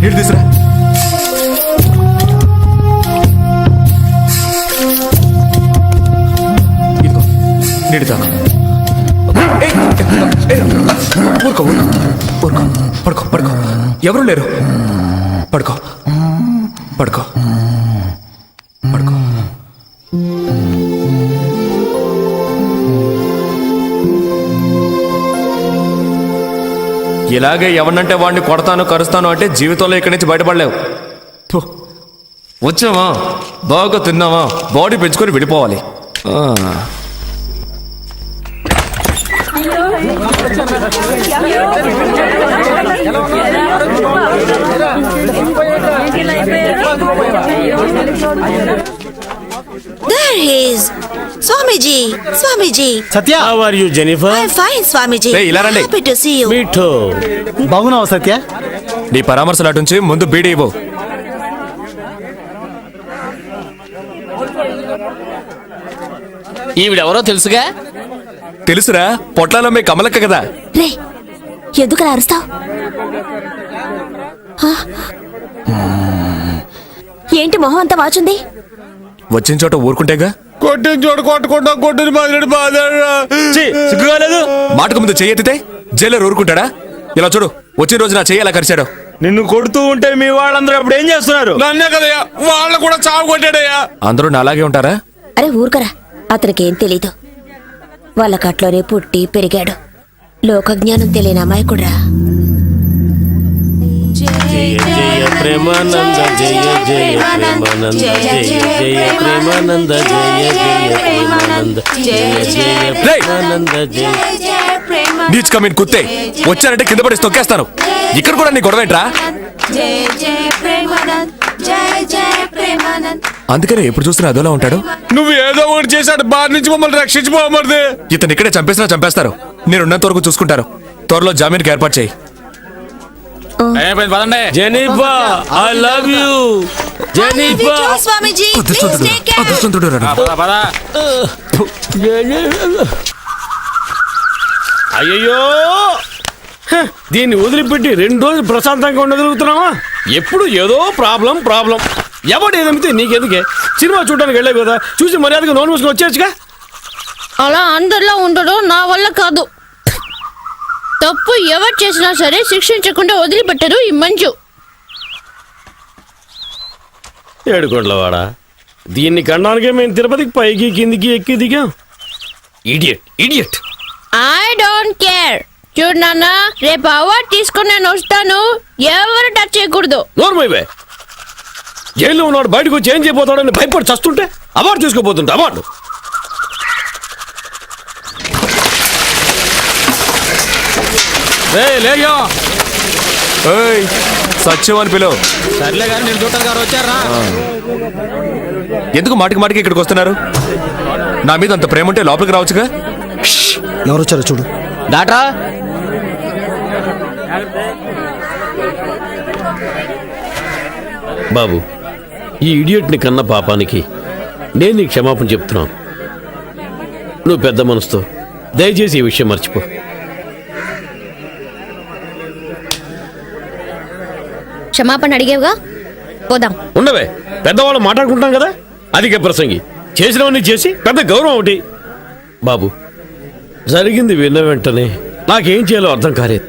నీళ్ళు తీసురా. ఇదిగో నీళ్ళు తాగు. ఊరుకో ఊరుకో. పడుకో పడుకో. ఎవరు లేరు. పడుకో పడుకో పడుకో. ఇలాగే ఎవరినంటే వాడిని కొడతాను కరుస్తాను అంటే జీవితంలో ఇక్కడి నుంచి బయటపడలేవు. వచ్చావా, బాగా తిన్నావా, బాడీ పెంచుకొని వెళ్ళిపోవాలి. There he is. Swamiji, Swamiji. Satya, how are you, Jennifer? I'm fine, Swamiji. Hey, ఇలా రండి. Happy to see you. Me too. బాగున్నావా సత్య? నీ పరామర్శలు అటుంచి ముందు బీడీ ఇవ్వు. ఈవిడెవరో తెలుసుగా? తెలుసురా, పొట్లాలో మీ కమలక్క కదా. రే, ఎందుకలా అరుస్తావు? ఏంటి మొహం అంతా వాచుంది? వచ్చిన చోట ఊరుకుంటేగా. కొట్టిన చోట కొట్టకుండా కొట్టిన బాధ సిగ్గుగాలేదు. మాటకు ముందు చెయ్యెత్తితే జైలర్ ఊరుకుంటాడా? ఇలా చూడు, వచ్చిన రోజు నా చెయ్యి అలా కరిచాడు. నిన్ను కొడుతూ ఉంటే మీ వాళ్ళందరూ అప్పుడు ఏం చేస్తున్నారు? నన్నే కదయ్యా, వాళ్ళు కూడా చావు కొట్టాడయ్యా. అందరూ నా అలాగే ఉంటారా? అరే ఊరుకరా, అతనికి ఏం తెలీదు. వాళ్ళ కట్లోనే పుట్టి పెరిగాడు. లోకజ్ఞానం తెలియని అమాయకుడ్రా. జయ జయ ప్రేమానంద జయ జయ ప్రేమానంద జయ జయ ప్రేమానంద జయ జయ ప్రేమానంద జయ జయ ప్రేమానంద జయ. నీచ్ కమీన్ కుత్తే, వచ్చారంటే కింద పడి తొక్కేస్తాను. ఇక్కడ కూడా నీ గొడవ ఏంట్రా? అందుకనే ఎప్పుడు చూస్తున్నా అదోలా ఉంటాడు. నువ్వు ఏదో ఒకటి చేశాడు, బాధ నుంచి మమ్మల్ని రక్షించుకోమది. ఇతను ఇక్కడే చంపేసినా చంపేస్తారు. నేనున్నంత వరకు చూసుకుంటారు. త్వరలో జామీన్కి ఏర్పాటు చేయి. Jennifer, I love you. Jennifer, Swamiji, అయ్యో దీన్ని వదిలిపెట్టి 2 రోజులు ప్రశాంతంగా ఉండగలుగుతున్నావా? ఎప్పుడు ఏదో ప్రాబ్లం. ఎవడు ఏదమితే నీకెందుకే? సినిమా చూడడానికి వెళ్ళావు కదా, చూసి మర్యాదగా నోన్ మూసుకొని వచ్చేయచ్చుగా. అలా అందరిలో ఉండడం నా వల్ల కాదు. తప్పు ఎవరు చేసినా సరే శిక్షించకుండా వదిలిపెట్టరు ఈ మంజు. ఏడుకోట్లవాడా, దీన్ని కనడానికే మేము తిరుపతికి పైకి కిందికి ఎక్కి దిగాం. Idiot idiot. I don't care. చూడు నాన్న, రేపు అవార్డు తీసుకుని నేను వస్తాను. ఎవరు టచ్ చేయకూడదు. నోర్మైవే, జైల్లో ఉన్నాడు బయటకు వచ్చి ఏం చేయబోతాడని భయపడి చస్తుంటే అవార్డు తీసుకోబోతుంటే అవార్డు. లేయో సత్యం అని పిలువు. సర్లే గారు, నేను చూడాలి గారు వచ్చారా? ఎందుకు మాటికి మాటికి ఇక్కడికి వస్తున్నారు? నా మీద అంత ప్రేమ ఉంటే లోపలికి రావచ్చుగా. ఎవరు వచ్చారో చూడు. డాక్టరా, బాబు, ఈ ఇడియట్ని కన్న పాపానికి నేను నీకు క్షమాపణ చెప్తున్నాను. నువ్వు పెద్ద మనసుతో దయచేసి ఈ విషయం మర్చిపో. క్షమాపణ అడిగేవుగా, పోదాం. ఉండవే, పెద్దవాళ్ళు మాట్లాడుకుంటాం కదా. అధిక ప్రసంగి చేసినవన్నీ చేసి పెద్ద గౌరవం ఒకటి. బాబు, జరిగింది విన్న వెంటనే నాకేం చేయాలో అర్థం కాలేదు.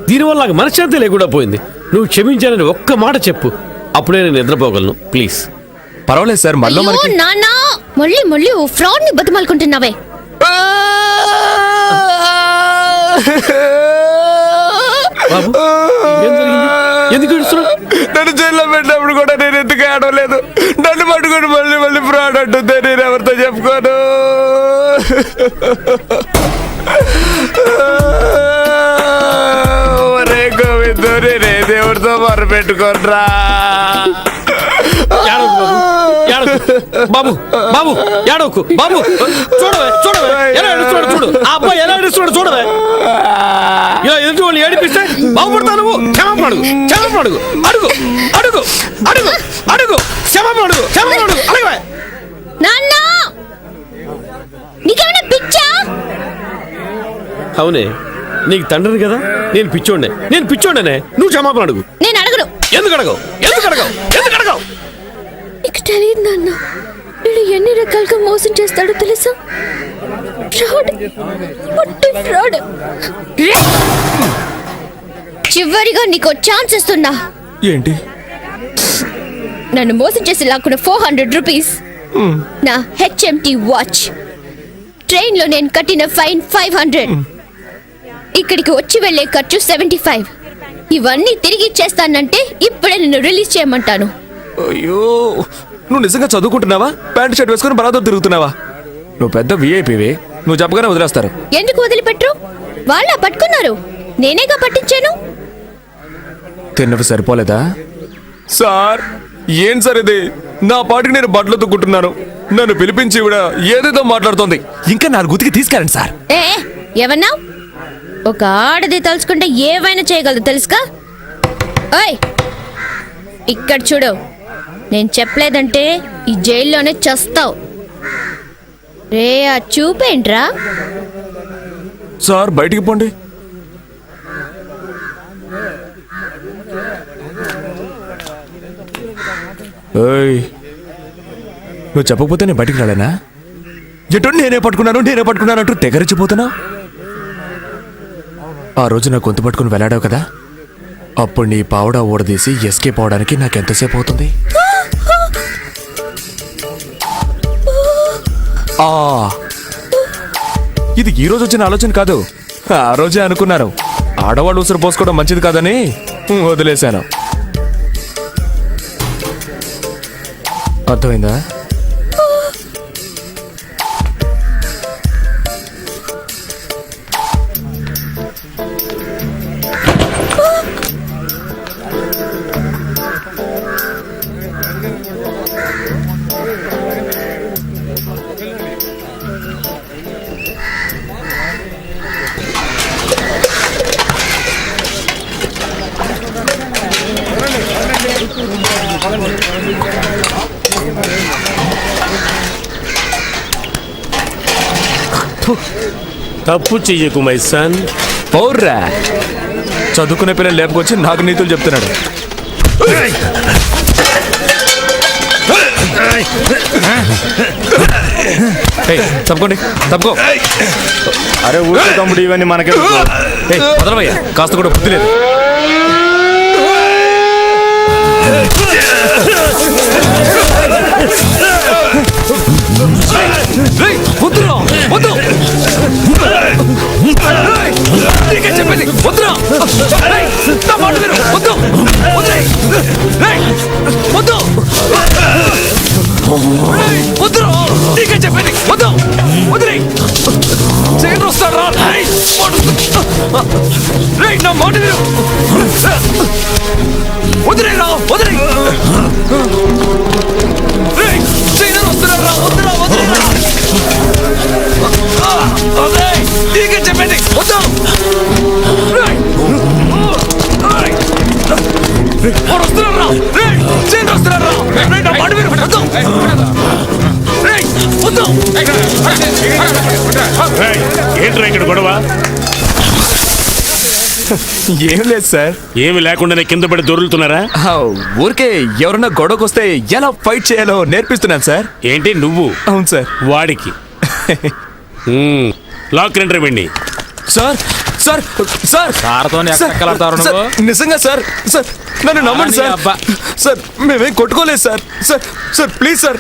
దీనివల్ల నాకు మనశ్శాంతి లేకుండా పోయింది. నువ్వు క్షమించాలని ఒక్క మాట చెప్పు, అప్పుడే నేను నిద్రపోగలను. ప్లీజ్. పర్వాలేదు సార్, మళ్ళీ మనకి నాన్న మళ్ళీ ఓ ఫ్రాడ్ ని బతిమాలుకుంటున్నావే. బాబు, ఏం జరిగింది? ఎందుకు ఏడుస్తున్నావు? నన్ను జైల్లో పెట్టినప్పుడు కూడా నేను ఎందుకు ఆడలేదు. నన్ను పట్టుకొని మళ్ళీ మళ్ళీ ఫ్రాడ్ అంటుందే, నేను ఎవరితో చెప్పుకోను. ఒరే గోవిందో, నేనే దేవుడితో మొర పెట్టుకోనరా. బాబు బాబు ఏడవకు బాబు. చూడవే చూడవే ఎలా ఏడుస్తున్నాడు చూడు. ఆ అబ్బాయి ఎలా ఏడుస్తున్నాడు చూడవే. ఇలా ఎదుటి వాళ్ళు ఏడిపిస్తే బాగుపడతావు నువ్వు. క్షమాపణ అడుగు, క్షమాపణ అడుగు, అడుగు అడుగు అడుగు అడుగు క్షమాపణ అడుగు, క్షమాపణ అడుగు, అడగవే. నాన్న, నీకేమైనా పిచ్చా? అవునే, నీకు తండ్రిని కదా. నేను పిచ్చోండనే. నువ్వు క్షమాపణ అడుగు. నేను అడగను. ఎందుకు అడగవు? ఎందుకు అడగవు? ఎందుకు అడగవు? నీకు తెలియదు నాన్న, వీడు ఎన్ని రకాలుగా మోసం చేస్తాడో తెలుసా? ఫ్రాడ్, పొట్టి ఫ్రాడ్. చివరిగా నీకు ఛాన్స్ ఇస్తున్నా. ఏంటి? నన్ను మోసం చేసి లాక్కున్న 400 రూపీస్, నా HMT వాచ్, ట్రైన్ లో నేను కట్టిన ఫైన్ 500, ఇక్కడికి వచ్చి వెళ్లే ఖర్చు 75. ఇవన్నీ తిరిగి ఇచ్చేస్తానంటే ఇప్పుడే నిన్ను రిలీజ్ చేయమంటాను. అయ్యో, నువ్వు నిజంగా చదువుకుంటున్నావా? ప్యాంట్ షర్ట్ వేసుకుని బరాదర్ తిరుగుతున్నావా? నువ్వు పెద్ద విఐపివి, నువ్వు చెప్పగానే వదిలేస్తారు. ఎందుకు వదిలిపెట్టరు? వాళ్ళ పట్టుకున్నారు, నేనేగా పట్టించాను. తిన్నవి సరిపోలేదా? సార్, ఏం సార్ ఇది? నా పాటికి నేను బట్టలు తుక్కుంటున్నాను, నన్ను పిలిపించి కూడా ఏదేదో మాట్లాడుతోంది. ఇంకా 4 గుతికి తీసుకెళ్ళండి సార్. ఏమన్నా? ఒక ఆడది తలుచుకుంటే ఏవైనా చేయగలదు తెలుసుగా. ఓయ్, ఇక్కడ చూడు, నేను చెప్పలేదంటే ఈ జైల్లోనే చస్తావు. రే, ఆ చూపేంట్రా? సార్, బయటికి పోండి. ఏయ్, నువ్వు చెప్పకపోతే నేను బయటికి రాలేనా? ఎటు నేనే పట్టుకున్నాను అంటూ తెగరిచిపోతున్నా. ఆ రోజు నా గొంతు పట్టుకుని వెళ్ళాడావు కదా, అప్పుడు నీ పావుడా ఊడదీసి ఎస్కేప్ అవడానికి నాకెంతసేపు అవుతుంది? ఇది ఈ రోజు వచ్చిన ఆలోచన కాదు, ఆ రోజే అనుకున్నాను. ఆడవాళ్ళు ఉసురు పోసుకోవడం మంచిది కాదని వదిలేశాను. అర్థమైందా? తప్పు చెయ్యకు మై సన్. పౌర్రా, చదువుకునే పిల్లలు లేపుకొచ్చి నాకు నీతులు చెప్తున్నాడు. తప్పుకోండి తప్పుకో. అరే ఊరికే తమ్ముడు ఇవన్నీ మనకే వదలవయ్యా, కాస్త కూడా బుద్ధి లేదు. వద్దురా, వద్దు. నీకే చెప్పేది, వద్దురా. నా మాట విను, వద్దు. వదిలేయ్. వద్దు. వద్దురా, నీకే చెప్పేది, వద్దు. వదిలేయ్. చైన్ వస్తాడు రా. నా మాట విను. వదిలేరా, వదిలేయ్. చైన్ వస్తున్నాడు రా. వద్దురా, వదిలేరా. నీకే చెప్పేది, వద్దు. వస్తున్నాడు రా. చైన్ వస్తున్నాడు రా. నా మాట విను, వద్దు. వద్దు. ఏంట్రా ఇక్కడ గొడవ? ఏం లేదు సార్. ఏమి లేకుండానే కింద పడి దొరుకుతున్నారా? ఊరికే ఎవరన్నా గొడవకు వస్తే ఎలా ఫైట్ చేయాలో నేర్పిస్తున్నాను సార్. ఏంటి నువ్వు? అవును సార్. వాడికి లాక్ రండి వెండి. సార్ సార్ సార్ సార్తో నిజంగా సార్. సార్ నన్ను నమ్మండి సార్. సార్ మేమేం కొట్టుకోలేదు sir. Sir sir please sir.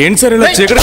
ఏంటి సార్ ఇలా చీకటి?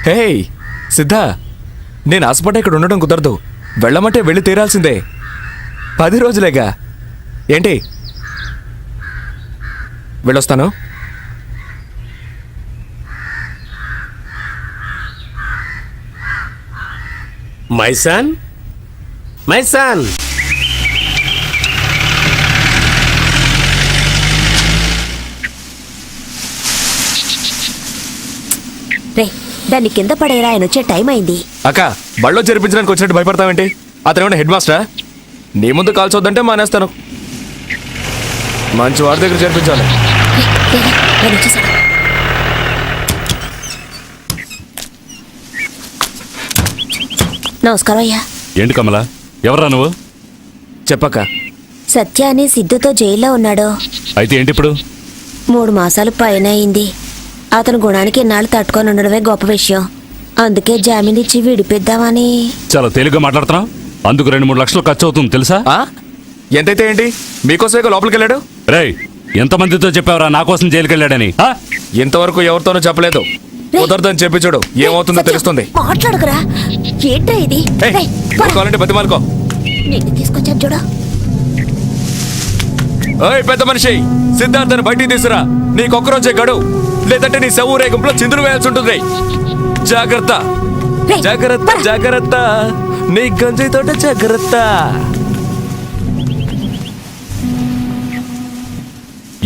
హే సిద్ధా, నేను ఆశపడ్డా ఇక్కడ ఉండడం కుదరదు. వెళ్ళమంటే వెళ్ళి తీరాల్సిందే. 10 రోజులేగా. ఏంటి వెళ్ళొస్తాను. మైసాన్ మైసాన్ రే దాన్ని కింద పడేరా, ఆయన వచ్చే టైం అయింది. అక్క బళ్ళో జరిపించడానికి వచ్చినట్టు భయపడతావేంటి? అతనేమన్నా హెడ్ మాస్టరా? నీ ముందు కాల్చొద్దంటే మానేస్తాను. మంచి వాడి దగ్గర చేర్పించాలి. నమస్కారం అయ్యా. ఏంటి కమలా, ఎవరా నువ్వు? చెప్పక్క. సత్య అని సిద్ధుతో జైల్లో ఉన్నాడు. అయితే ఏంటి ఇప్పుడు? 3 మాసాలు పైన అయింది. అతను గుణానికి ఇన్నాళ్ళు తట్టుకొని ఉండడమే గొప్ప విషయం. అందుకే జామీన్ ఇచ్చి విడిపిద్దామని. చాలా తేలిగ్గా మాట్లాడుతున్నావు. అందుకు 2-3 లక్షలు ఖర్చు అవుతుంది తెలుసా? ఎంతైతే ఏంటి, మీకోసమే లోపలికి వెళ్ళాడు. రేయ్, ఎంతమందితో చెప్పావురా నా కోసం జైలుకి వెళ్ళాడని? ఇంతవరకు ఎవరితోనూ చెప్పలేదు. కుదరదని చెప్పి చూడు, ఏమవుతుందో తెలుస్తుంది. మాట్లాడకురా, ఏంట్రా ఇది? కావాలంటే బతిమాలుకో. నిన్ను తీసుకొచ్చాను చూడు. ఓయ్ పెద్ద మనిషి, సిద్ధార్థని బయటికి తీసురా. నీకొక్కరోజే గడువు, లేదంటే నీ శవ ఊరేగింపులో చిందులు వేయాల్సి ఉంటుంది. జాగ్రత్త జాగ్రత్త జాగ్రత్త, నీ గంజి తోట జాగ్రత్త.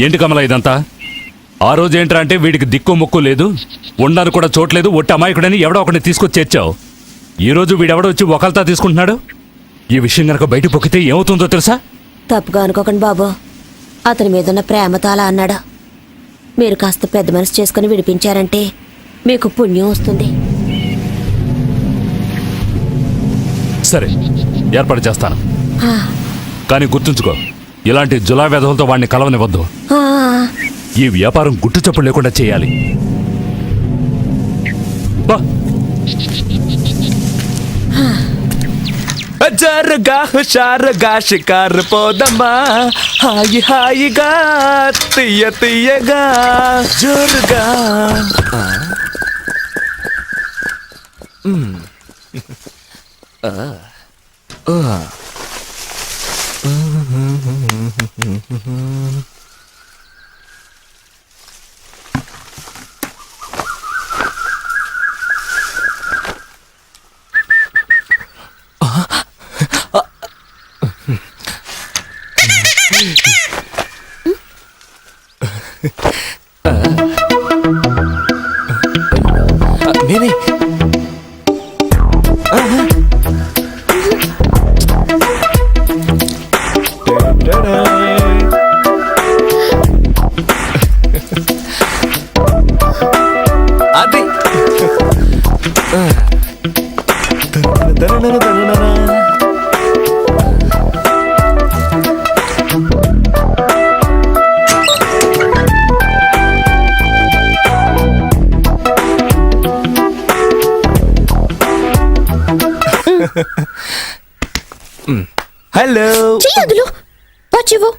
ఏంటి కమలా ఇదంతా? ఆ రోజు ఏంట్రా అంటే వీడికి దిక్కు ముక్కు లేదు, ఉండడానికి కూడా చోట్లేదు, ఒట్టి అమాయకుడని ఎవడో ఒకటి తీసుకొచ్చి చేర్చావు. ఈ రోజు వీడెవడో వచ్చి ఒకళ్ళతా తీసుకుంటున్నాడు. ఈ విషయం కనుక బయట పొక్కితే ఏమవుతుందో తెలుసా? తప్పుగా అనుకోకండి బాబు, అతని మీదున్న ప్రేమతో అలా అన్నాడు. మీరు కాస్త పెద్ద మనసు చేసుకుని విడిపించారంటే మీకు పుణ్యం వస్తుంది. సరే, ఏర్పాటు చేస్తాను. కానీ గుర్తుంచుకో, ఇలాంటి జులా వెధవులతో వాడిని కలవనివ్వద్దు. ఈ వ్యాపారం గుట్టు చప్పుడు లేకుండా చేయాలి. బా. జరగా హుషారుగా షికారు పోదమ్మా, హాయి హాయిగా తీయ తీయగా జోరుగా. నేనే అది హలో. చెయ్యదులు వచ్చివు.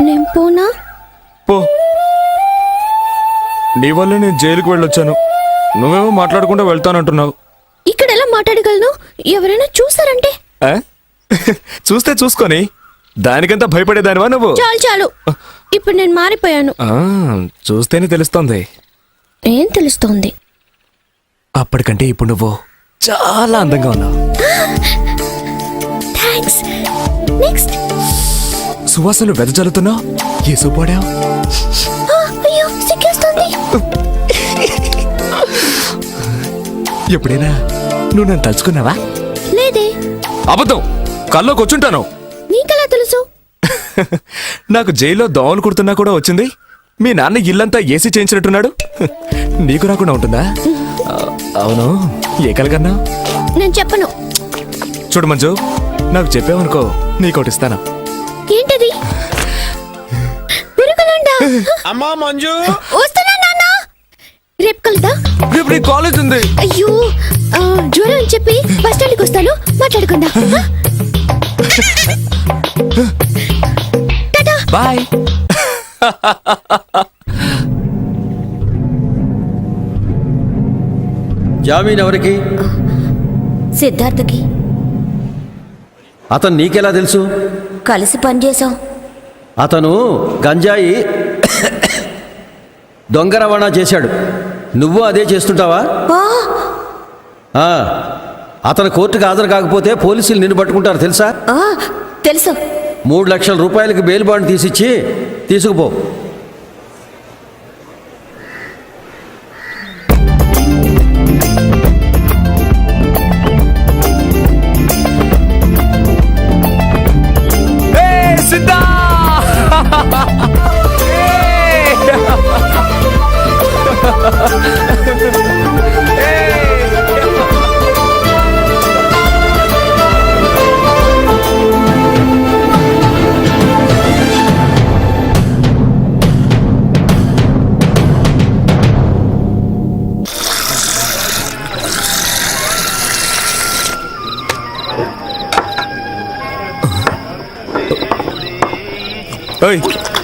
నేను పోనా? పో. నీ వల్ల నేను జైలుకు వెళ్ళొచ్చాను, నువ్వేమో మాట్లాడకుండా వెళ్తానంటున్నావు. ఇక్కడ ఎలా మాట్లాడగలను? ఎవరైనా చూస్తారంటే? చూస్తే చూసుకొని దానికంతా భయపడేదానివా నువ్వు? చాలు చాలు, ఇప్పుడు నేను మారిపోయాను. చూస్తేనే తెలుస్తోంది. ఏం తెలుస్తోంది? అప్పటికంటే ఇప్పుడు నువ్వు చాలా అందంగా ఉన్నావు. థాంక్స్. నెక్స్ట్. సువాసనలు వెదజల్లుతున్నావు. ఏ సూపాడావు? అయ్యో సిగ్గేస్తుంది. ఎప్పుడైనా నువ్వు నన్ను తలుచుకున్నావా? లేదే. అబద్ధం, కల్లోకి వచ్చుంటాను. నీకెలా తెలుసు? నాకు జైల్లో దోమలు కుడుతున్నా కూడా వచ్చింది. మీ నాన్న ఇల్లంతా ఏసీ చేయించినట్టున్నాడు. నీకు రాకుండా ఉంటుందా? అవును, ఏ కలగన్నా? నేను చెప్పను. చూడు మంజు, నాకు చెప్పావనుకో నీకోటిస్తాను. ఏంటది? పెరుగులండా? అమ్మా మంజు, వస్తున్నా నాన్న. రేపు కలుద్దా? రేపు నీ కాలేజ్ ఉంది. అయ్యో, జ్వరం అని చెప్పి బస్ స్టాండ్కి వస్తాను, మాట్లాడుకుందా. బాయ్. జామీన్ ఎవరికి? సిద్ధార్థకి. అతను నీకెలా తెలుసు? కలిసి పనిచేసాం. అతను గంజాయి దొంగ రవాణా చేశాడు. నువ్వు అదే చేస్తుంటావా? అతను కోర్టుకు హాజరు కాకపోతే పోలీసులు నిన్ను పట్టుకుంటారు తెలుసా? తెలుసు. 3 లక్షల రూపాయలకి బెయిల్ బాండ్ తీసిచ్చి తీసుకుపో. సిద్ధా.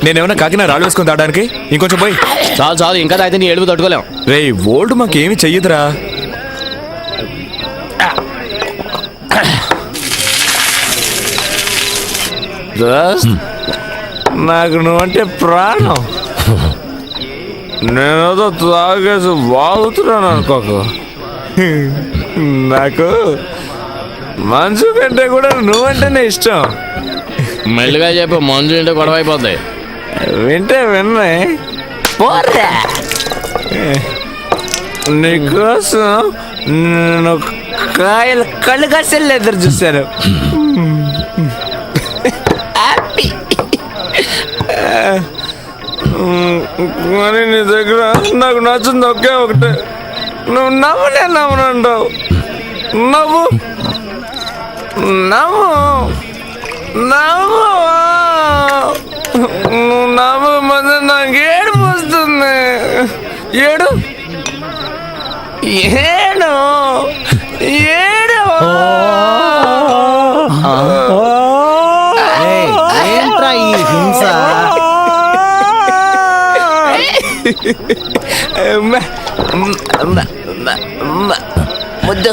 నేనేమన్నా కాకినా రాళ్ళు వేసుకొని తాగడానికి? ఇంకొంచెం పోయి. చాలు చాలు, ఇంకా తాగితే నీ ఏడుపు తట్టుకోలేం. రే ఓల్డ్ మాకేమి చెయ్యదురా. నాకు నువ్వంటే ప్రాణం. నేనేదో తాగేసి వాగుతున్నాను అనుకోకు. నాకు మంచు కంటే కూడా నువ్వంటేనే ఇష్టం. మెల్లిగా చెప్పు, మంజు ఇంటే గొడవ అయిపోద్ది. వింటే విన్నే పోరా. నీకోసం నేను కాయలు కళ్ళు కసలు ఎదురు చూశాను. మరి నీ దగ్గర నాకు నచ్చింది ఒకే ఒకటే. నువ్వు నవ్వనే నవ్వనంటావు. నవ్వు నవ్వు నవ్వు. నువ్వు నవ్వకపోతే నాకు ఏడుపు వస్తుంది. ఏడు ఏడు ఏడు. ఏంట్రా ఈ హింస? ముద్దు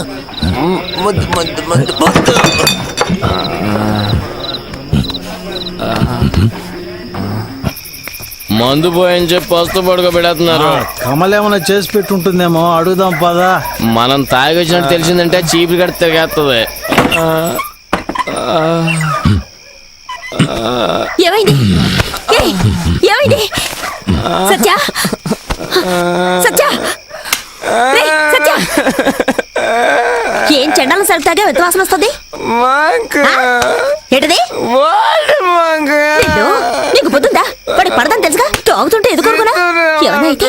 ముద్దు ముద్దు ముద్దు ముద్దు. మందు పోయని చెప్పి పస్తు పడుకోబెడుతున్నారు. కమలేమన్నా చేసి పెట్టుంటుందేమో, అడుగుదాం పదా. మనం తాగి వచ్చినట్టు తెలిసిందంటే చీపురు కడితే తిరిగేస్తుంది. ఏమైంది? ఏయ్, ఏమైంది? సత్య సత్య రేయ్, సత్య ఏం చెండాలం సరుకుతాగే వ్యత్యాసం వస్తుంది. ఏంటది? నీకు పొద్దుందా? వాడి పడదని తెలుసుగా, తాగుతుంటే ఎదుర్కొనుకున్నా. ఏమన్నా అయితే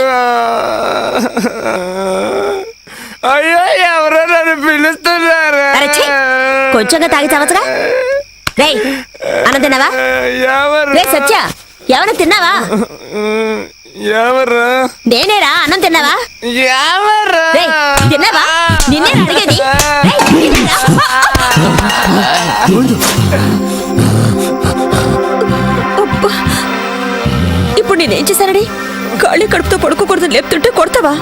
అయ్యో ఎవరో నన్ను పిలుస్తున్నారు. కొంచెంగా తాగి చావచ్చుగా. రేయ్, అన్నం తిన్నావా? రే సత్య, ఏమన్నా తిన్నావా? ఎవరు? నేనేరా, అన్నం తిన్నావా? ఎవరు? రేయ్, తిన్నావా? నిన్నే అడిగేది. రేయ్, తిన్నారా? అబ్బా, ఇప్పుడు నేనేం చేశానని ఖాళీ కడుపుతో పడుకోకూడదు లేపుతుంటే కొడతావా?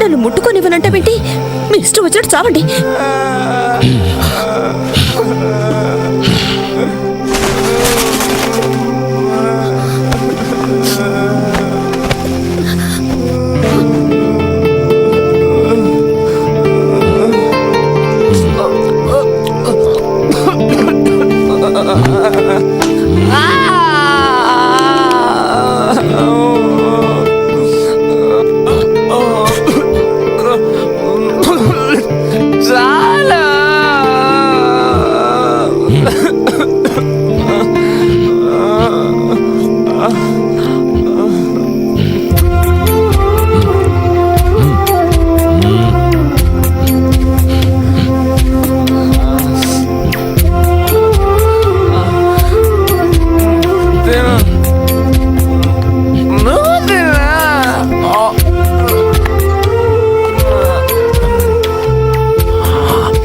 నన్ను ముట్టుకొనివ్వనంటే మీ ఇష్టం వచ్చినట్టు చావండి. చాలా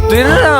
తిన్నా